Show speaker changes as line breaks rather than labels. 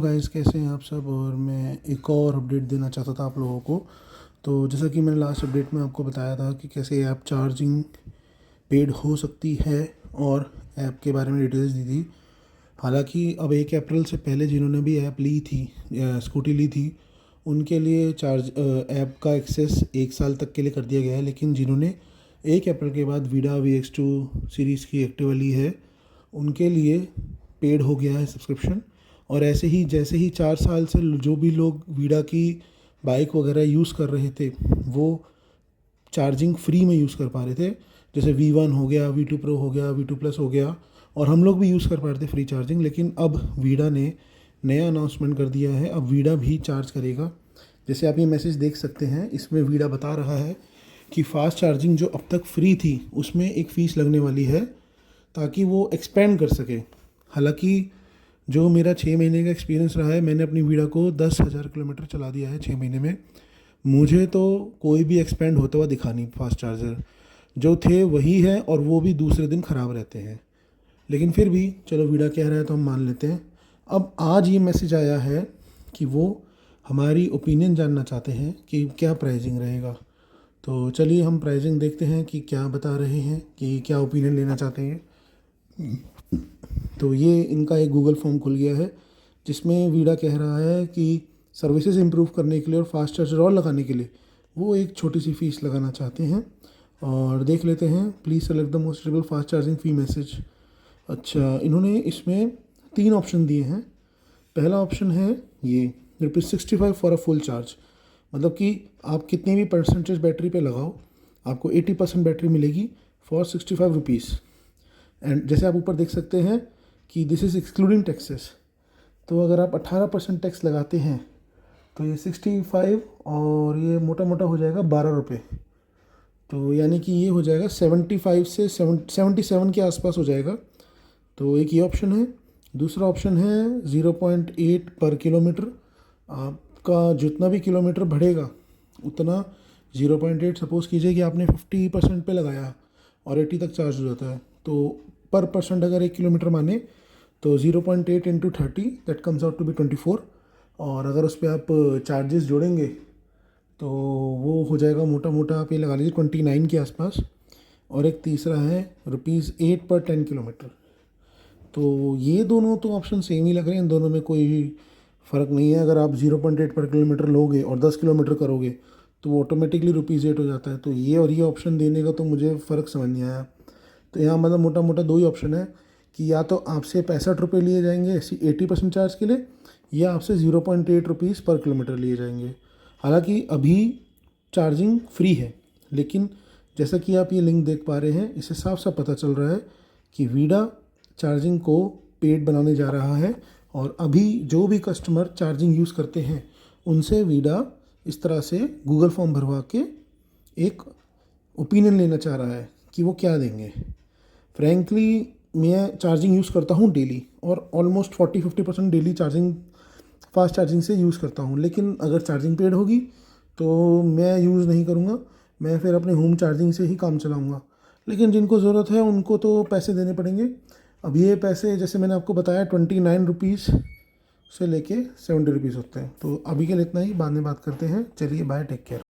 Guys, कैसे हैं आप सब। और मैं एक और अपडेट देना चाहता था आप लोगों को। तो जैसा कि मैंने लास्ट अपडेट में आपको बताया था कि कैसे ऐप चार्जिंग पेड हो सकती है और ऐप के बारे में डिटेल्स दी थी। हालांकि अब 1 अप्रैल से पहले जिन्होंने भी ऐप ली थी या स्कूटी ली थी, उनके लिए ऐप का एक्सेस 1 साल तक के लिए कर दिया गया है। लेकिन जिन्होंने 1 अप्रैल के बाद वीडा VX2 सीरीज़ की एक्टिवा ली है, उनके लिए पेड हो गया है सब्सक्रिप्शन। और ऐसे ही जैसे ही 4 साल से जो भी लोग वीडा की बाइक वगैरह यूज़ कर रहे थे, वो चार्जिंग फ्री में यूज़ कर पा रहे थे। जैसे V1 हो गया, V2 Pro हो गया, V2 Plus हो गया, और हम लोग भी यूज़ कर पा रहे थे फ्री चार्जिंग। लेकिन अब वीडा ने नया अनाउंसमेंट कर दिया है, अब वीडा भी चार्ज करेगा। जैसे आप ये मैसेज देख सकते हैं, इसमें वीडा बता रहा है कि फ़ास्ट चार्जिंग जो अब तक फ्री थी, उसमें एक फ़ीस लगने वाली है ताकि वो एक्सपेंड कर सके। हालांकि जो मेरा 6 महीने का एक्सपीरियंस रहा है, मैंने अपनी वीडा को 10,000 किलोमीटर चला दिया है 6 महीने में। मुझे तो कोई भी एक्सपेंड होता हुआ दिखा नहीं। फास्ट चार्जर जो थे वही है, और वो भी दूसरे दिन ख़राब रहते हैं। लेकिन फिर भी चलो, वीडा कह रहा है तो हम मान लेते हैं। अब आज ये मैसेज आया है कि वो हमारी ओपिनियन जानना चाहते हैं कि क्या प्राइसिंग रहेगा। तो चलिए हम प्राइसिंग देखते हैं कि क्या बता रहे हैं, कि क्या ओपिनियन लेना चाहते हैं। तो ये इनका एक गूगल फॉर्म खुल गया है, जिसमें वीडा कह रहा है कि सर्विसेज इंप्रूव करने के लिए और फास्ट चार्जर और लगाने के लिए वो एक छोटी सी फ़ीस लगाना चाहते हैं। और देख लेते हैं। Please select the most suitable fast charging fee message. अच्छा, इन्होंने इसमें 3 ऑप्शन दिए हैं। पहला ऑप्शन है ये ₹65 फॉर अ फुल चार्ज, मतलब कि आप कितनी भी परसेंटेज बैटरी पे लगाओ, आपको 80% बैटरी मिलेगी फॉर ₹65। एंड जैसे आप ऊपर देख सकते हैं कि दिस इज़ एक्सक्लूडिंग टैक्सेस। तो अगर आप 18% टैक्स लगाते हैं तो ये 65 और ये मोटा मोटा हो जाएगा ₹12। तो यानी कि ये हो जाएगा 75 से 77 के आसपास हो जाएगा। तो एक ये ऑप्शन है। दूसरा ऑप्शन है 0.8 पर किलोमीटर। आपका जितना भी किलोमीटर बढ़ेगा उतना 0.8, सपोज़ कीजिए कि आपने 50% पे लगाया और 80 तक चार्ज हो जाता है, तो पर परसेंट अगर 1 किलोमीटर माने तो 0.8 into 30, that comes out to be 24। और अगर उस पर आप चार्जेस जोड़ेंगे तो वो हो जाएगा मोटा मोटा, आप ये लगा लीजिए 29 के आसपास। और एक तीसरा है ₹8 पर 10 किलोमीटर। तो ये दोनों तो ऑप्शन सेम ही लग रहे हैं, इन दोनों में कोई फ़र्क नहीं है। अगर आप 0.8 पर किलोमीटर लोगे और 10 किलोमीटर करोगे तो वो ऑटोमेटिकली ₹8 हो जाता है। तो ये और ये ऑप्शन देने का तो मुझे फ़र्क समझ नहीं आया। तो यहाँ मतलब मोटा मोटा 2 ही ऑप्शन है कि या तो आपसे ₹65 लिए जाएंगे 80% चार्ज के लिए, या आपसे ₹0.8 पर किलोमीटर लिए जाएंगे। हालांकि अभी चार्जिंग फ्री है, लेकिन जैसा कि आप ये लिंक देख पा रहे हैं, इससे साफ साफ पता चल रहा है कि वीडा चार्जिंग को पेड बनाने जा रहा है। और अभी जो भी कस्टमर चार्जिंग यूज़ करते हैं, उनसे वीडा इस तरह से गूगल फॉर्म भरवा के एक ओपिनियन लेना चाह रहा है कि वो क्या देंगे। फ्रैंकली मैं चार्जिंग यूज़ करता हूँ डेली, और almost 40-50% daily charging fast charging से यूज़ करता हूँ। लेकिन अगर चार्जिंग पेड होगी तो मैं यूज़ नहीं करूँगा, मैं फिर अपने होम चार्जिंग से ही काम चलाऊँगा। लेकिन जिनको ज़रूरत है उनको तो पैसे देने पड़ेंगे। अब ये पैसे जैसे मैंने आपको बताया ₹29 से लेके ₹70 होते हैं। तो अभी के लिए इतना ही, बाद में बात करते हैं। चलिए बाय, टेक केयर।